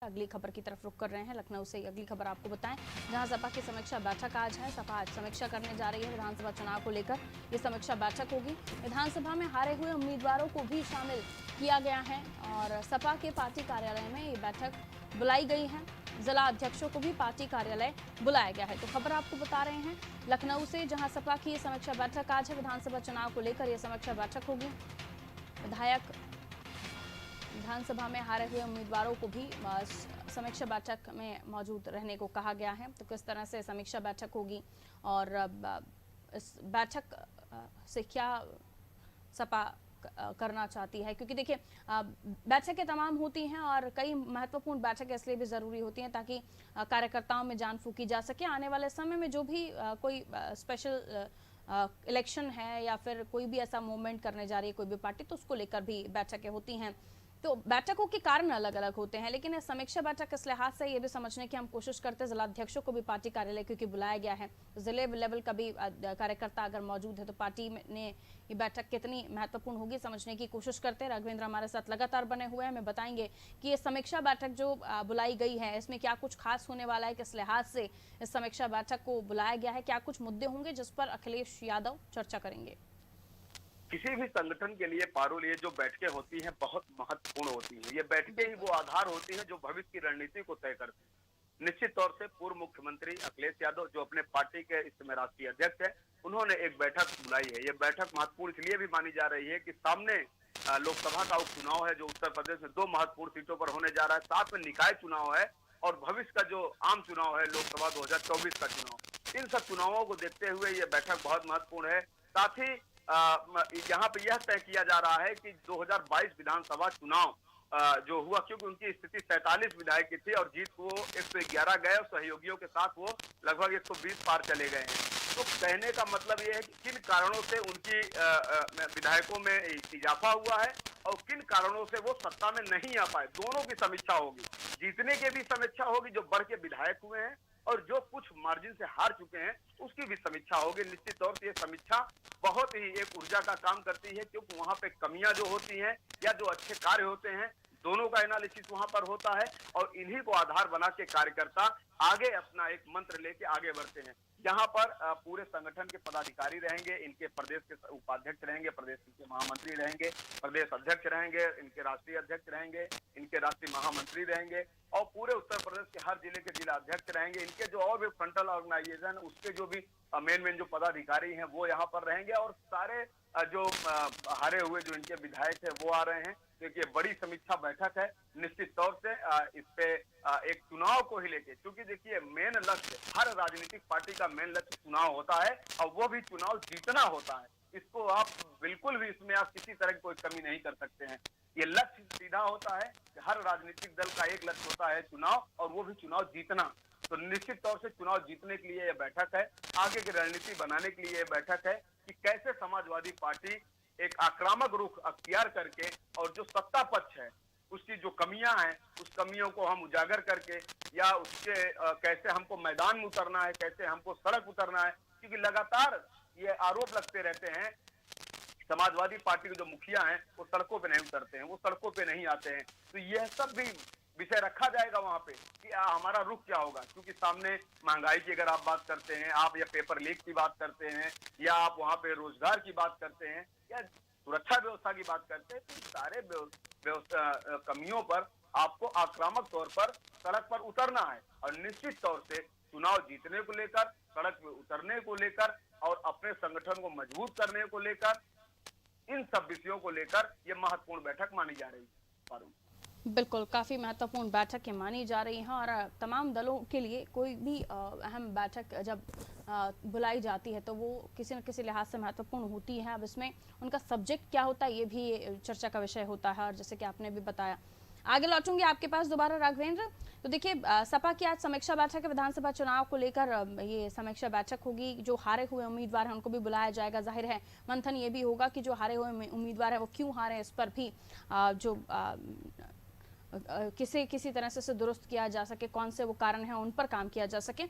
अगली खबर की तरफ रुख कर रहे हैं। लखनऊ से अगली खबर आपको बताएं, जहां सपा की समीक्षा बैठक आज है। सपा आज समीक्षा करने जा रही है विधानसभा चुनाव को लेकर। ये समीक्षा बैठक होगी। विधानसभा में हारे हुए उम्मीदवारों को भी शामिल किया गया है और सपा के पार्टी कार्यालय में ये बैठक बुलाई गई है। जिला अध्यक्षों को भी पार्टी कार्यालय बुलाया गया है। तो खबर आपको बता रहे हैं लखनऊ से, जहां सपा की समीक्षा बैठक आज है। विधानसभा चुनाव को लेकर यह समीक्षा बैठक होगी। विधानसभा में हारे हुए उम्मीदवारों को भी समीक्षा बैठक में मौजूद रहने को कहा गया है। तो किस तरह से समीक्षा बैठक होगी और इस बैठक से क्या सपा करना चाहती है, क्योंकि देखिए बैठकें तमाम होती हैं और कई महत्वपूर्ण बैठकें इसलिए भी ज़रूरी होती हैं ताकि कार्यकर्ताओं में जान फूंकी जा सके। आने वाले समय में जो भी कोई स्पेशल इलेक्शन है या फिर कोई भी ऐसा मूवमेंट करने जा रही है कोई भी पार्टी, तो उसको लेकर भी बैठकें होती हैं। तो बैठकों के कारण अलग अलग होते हैं, लेकिन समीक्षा बैठक इस लिहाज से ये भी समझने की हम कोशिश करते हैं, जिला अध्यक्षों को भी पार्टी कार्यालय क्योंकि बुलाया गया है, जिले लेवल का भी कार्यकर्ता अगर मौजूद है तो पार्टी ने ये बैठक कितनी महत्वपूर्ण होगी समझने की कोशिश करते हैं। राघवेंद्र हमारे साथ लगातार बने हुए हैं, हमें बताएंगे कि ये समीक्षा बैठक जो बुलाई गई है इसमें क्या कुछ खास होने वाला है, किस लिहाज से इस समीक्षा बैठक को बुलाया गया है, क्या कुछ मुद्दे होंगे जिस पर अखिलेश यादव चर्चा करेंगे। किसी भी संगठन के लिए पारुल, ये जो बैठकें होती हैं बहुत महत्वपूर्ण होती हैं। ये बैठकें ही वो आधार होती हैं जो भविष्य की रणनीति को तय करती हैं। निश्चित तौर से पूर्व मुख्यमंत्री अखिलेश यादव जो अपने पार्टी के इस समय राष्ट्रीय अध्यक्ष है, उन्होंने एक बैठक बुलाई है। ये बैठक महत्वपूर्ण इसलिए भी मानी जा रही है कि सामने लोकसभा का उपचुनाव है जो उत्तर प्रदेश में 2 महत्वपूर्ण सीटों पर होने जा रहा है, साथ में निकाय चुनाव है और भविष्य का जो आम चुनाव है लोकसभा 2024 का चुनाव। इन सब चुनावों को देखते हुए ये बैठक बहुत महत्वपूर्ण है। साथ ही यहाँ पे यह तय किया जा रहा है कि 2022 विधानसभा चुनाव जो हुआ, क्योंकि उनकी स्थिति 47 विधायक की थी और जीत को 111 गए और सहयोगियों के साथ वो लगभग 120 पार चले गए हैं। तो कहने का मतलब ये है कि किन कारणों से उनकी विधायकों में इजाफा हुआ है और किन कारणों से वो सत्ता में नहीं आ पाए, दोनों की समीक्षा होगी। जीतने की भी समीक्षा होगी जो बढ़ के विधायक हुए हैं और जो कुछ मार्जिन से हार चुके हैं उसकी भी समीक्षा होगी। निश्चित तौर से ये समीक्षा बहुत ही एक ऊर्जा का काम करती है, क्योंकि वहां पे कमियां जो होती हैं या जो अच्छे कार्य होते हैं, दोनों का एनालिसिस वहां पर होता है और इन्हीं को आधार बना के कार्यकर्ता आगे अपना एक मंत्र लेके आगे बढ़ते हैं। यहाँ पर पूरे संगठन के पदाधिकारी रहेंगे, इनके प्रदेश के उपाध्यक्ष रहेंगे, प्रदेश के महामंत्री रहेंगे, प्रदेश अध्यक्ष रहेंगे, इनके राष्ट्रीय अध्यक्ष रहेंगे, इनके राष्ट्रीय महामंत्री रहेंगे और पूरे उत्तर प्रदेश के हर जिले के जिला अध्यक्ष रहेंगे। इनके जो और भी फ्रंटल ऑर्गेनाइजेशन उसके जो भी मेन जो पदाधिकारी हैं वो यहाँ पर रहेंगे और सारे जो हारे हुए जो इनके विधायक है वो आ रहे हैं। देखिए बड़ी समीक्षा बैठक है। निश्चित तौर से इस पे एक चुनाव को ही लेके, क्योंकि देखिए मेन लक्ष्य हर राजनीतिक पार्टी का मेन लक्ष्य चुनाव होता है और वो भी चुनाव जीतना होता है। इसको आप बिल्कुल भी इसमें आप किसी तरह की कोई कमी नहीं कर सकते हैं। ये लक्ष्य सीधा होता है कि हर राजनीतिक दल का एक लक्ष्य होता है चुनाव और वो भी चुनाव जीतना। तो निश्चित तौर से चुनाव जीतने के लिए यह बैठक है, आगे की रणनीति बनाने के लिए यह बैठक है कि कैसे समाजवादी पार्टी एक आक्रामक रुख अख्तियार करके और जो सत्ता पक्ष है उसकी जो कमियां हैं उस कमियों को हम उजागर करके या उसके कैसे हमको मैदान में उतरना है, कैसे हमको सड़क उतरना है। क्योंकि लगातार ये आरोप लगते रहते हैं समाजवादी पार्टी के जो मुखिया हैं वो सड़कों पे नहीं उतरते हैं, वो सड़कों पे नहीं आते हैं। तो यह सब भी विषय रखा जाएगा वहां पे कि हमारा रुख क्या होगा, क्योंकि सामने महंगाई की अगर आप बात करते हैं, आप या पेपर लीक की बात करते हैं या आप वहां पे रोजगार की बात करते हैं या सुरक्षा व्यवस्था की बात करते हैं, तो सारे कमियों पर आपको आक्रामक तौर पर सड़क पर उतरना है। और निश्चित तौर से चुनाव जीतने को लेकर, सड़क पे उतरने को लेकर और अपने संगठन को मजबूत करने को लेकर, इन सब विषयों को लेकर यह महत्वपूर्ण बैठक मानी जा रही है। बिल्कुल, काफ़ी महत्वपूर्ण बैठक मानी जा रही है और तमाम दलों के लिए कोई भी अहम बैठक जब बुलाई जाती है तो वो किसी न किसी लिहाज से महत्वपूर्ण होती है। अब इसमें उनका सब्जेक्ट क्या होता है ये भी चर्चा का विषय होता है और जैसे कि आपने भी बताया। आगे लौटूंगी आपके पास दोबारा राघवेंद्र। तो देखिए सपा की आज समीक्षा बैठक है विधानसभा चुनाव को लेकर। ये समीक्षा बैठक होगी, जो हारे हुए उम्मीदवार हैं उनको भी बुलाया जाएगा। जाहिर है मंथन ये भी होगा कि जो हारे हुए उम्मीदवार है वो क्यों हारे, इस पर भी जो किसी तरह से दुरुस्त किया जा सके, कौन से वो कारण हैं उन पर काम किया जा सके।